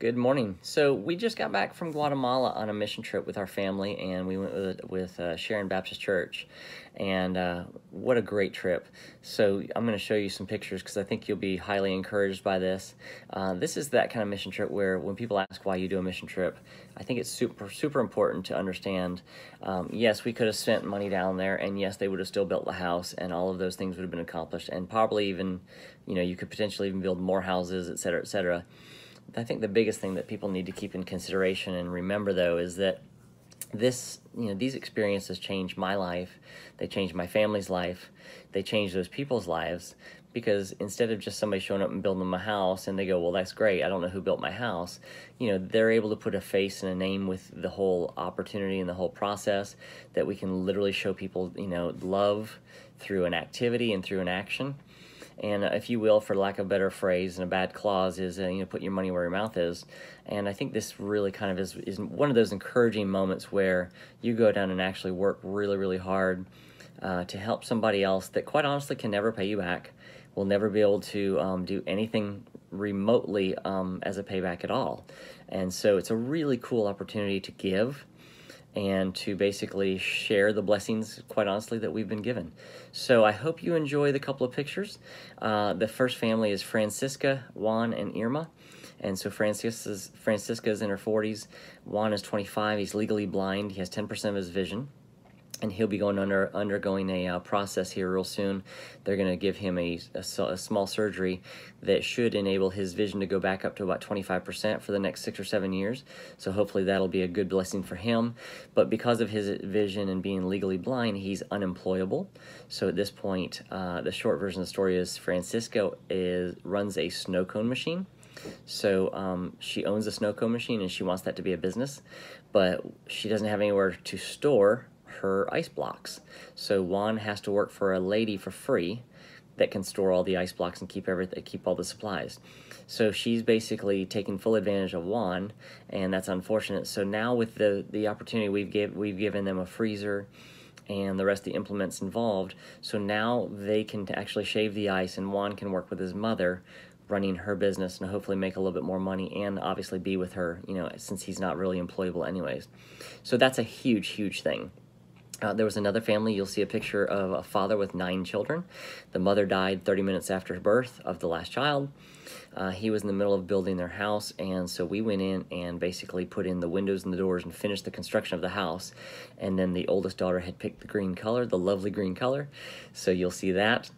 Good morning. So we just got back from Guatemala on a mission trip with our family, and we went with Sharon Baptist Church, and what a great trip. So I'm going to show you some pictures because I think you'll be highly encouraged by this. This is that kind of mission trip where when people ask why you do a mission trip, I think it's super important to understand, yes, we could have spent money down there, and yes, they would have still built the house, and all of those things would have been accomplished, and probably even, you could potentially even build more houses, et cetera, et cetera. I think the biggest thing that people need to keep in consideration and remember, though, is that these experiences changed my life. They changed my family's life. They changed those people's lives, because instead of just somebody showing up and building them a house and they go, well, that's great, I don't know who built my house, they're able to put a face and a name with the whole opportunity and the whole process, that we can literally show people, love through an activity and through an action. And if you will, for lack of a better phrase and a bad clause, is put your money where your mouth is. And I think this really kind of is one of those encouraging moments where you go down and actually work really, really hard to help somebody else that quite honestly can never pay you back, will never be able to do anything remotely as a payback at all. And so it's a really cool opportunity to give and to basically share the blessings, quite honestly, that we've been given. So I hope you enjoy the couple of pictures. The first family is Francisca, Juan, and Irma. And so Francisca's in her 40s. Juan is 25. He's legally blind. He has 10% of his vision. And he'll be undergoing a process here real soon. They're going to give him a small surgery that should enable his vision to go back up to about 25% for the next 6 or 7 years. So hopefully that'll be a good blessing for him. But because of his vision and being legally blind, he's unemployable. So at this point, the short version of the story is Francisco runs a snow cone machine. So she owns a snow cone machine and she wants that to be a business, but she doesn't have anywhere to store her ice blocks. So Juan has to work for a lady for free that can store all the ice blocks and keep all the supplies. So she's basically taking full advantage of Juan, and that's unfortunate. So now with the opportunity, we've given them a freezer and the rest of the implements involved. So now they can actually shave the ice, and Juan can work with his mother running her business and hopefully make a little bit more money and obviously be with her, since he's not really employable anyways. So that's a huge, huge thing. There was another family. You'll see a picture of a father with 9 children. The mother died 30 minutes after birth of the last child. He was in the middle of building their house, and so we went in and basically put in the windows and the doors and finished the construction of the house. And then the oldest daughter had picked the green color, the lovely green color. So you'll see that.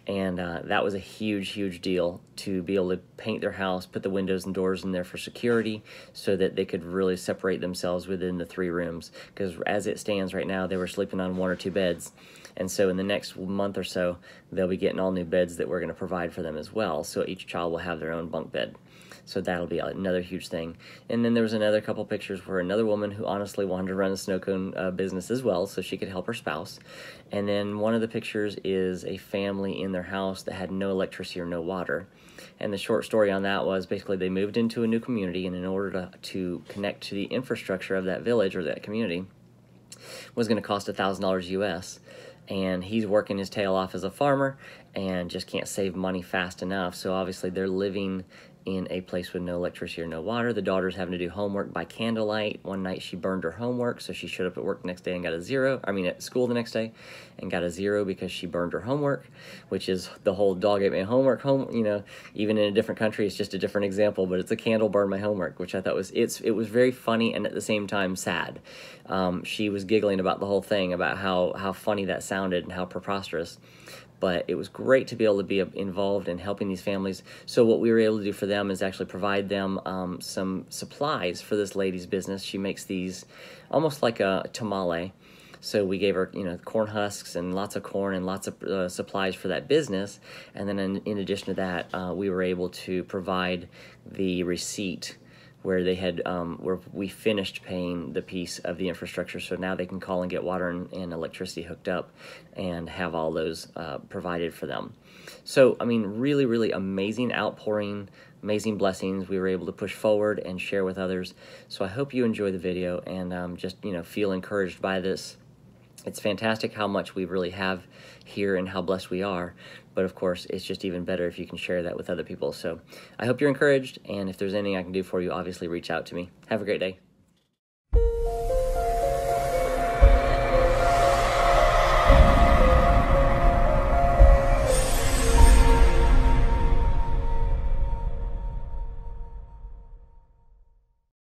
And that was a huge, huge deal to be able to paint their house, put the windows and doors in there for security so that they could really separate themselves within the 3 rooms. Because as it stands right now, they were sleeping on 1 or 2 beds. And so in the next month or so, they'll be getting all new beds that we're going to provide for them as well. So each child will have their own bunk bed. So that'll be another huge thing. And then there was another couple pictures where another woman who honestly wanted to run a snow cone business as well, so she could help her spouse. And then one of the pictures is a family in their house that had no electricity or no water. And the short story on that was basically they moved into a new community, and in order to connect to the infrastructure of that village or that community was going to cost $1,000 US. And he's working his tail off as a farmer and just can't save money fast enough. So obviously they're living in a place with no electricity or no water. The daughter's having to do homework by candlelight. One night she burned her homework, so she showed up at work the next day and got a 0. At school the next day and got a 0 because she burned her homework, which is the whole dog ate my homework. Even in a different country, it's just a different example, but it's a candle burned my homework, which I thought it was very funny and at the same time sad. She was giggling about the whole thing, about how funny that sounded and how preposterous. But it was great to be able to be involved in helping these families. So what we were able to do for them is actually provide them some supplies for this lady's business. She makes these almost like a tamale. So we gave her, corn husks and lots of corn and lots of supplies for that business. And then in addition to that, we were able to provide the receipt where they had where we finished paying the piece of the infrastructure, so now they can call and get water and electricity hooked up and have all those provided for them. So really, really amazing outpouring, amazing blessings we were able to push forward and share with others. So I hope you enjoy the video and just feel encouraged by this. It's fantastic how much we really have here and how blessed we are. But of course, it's just even better if you can share that with other people. So I hope you're encouraged. And if there's anything I can do for you, obviously reach out to me. Have a great day.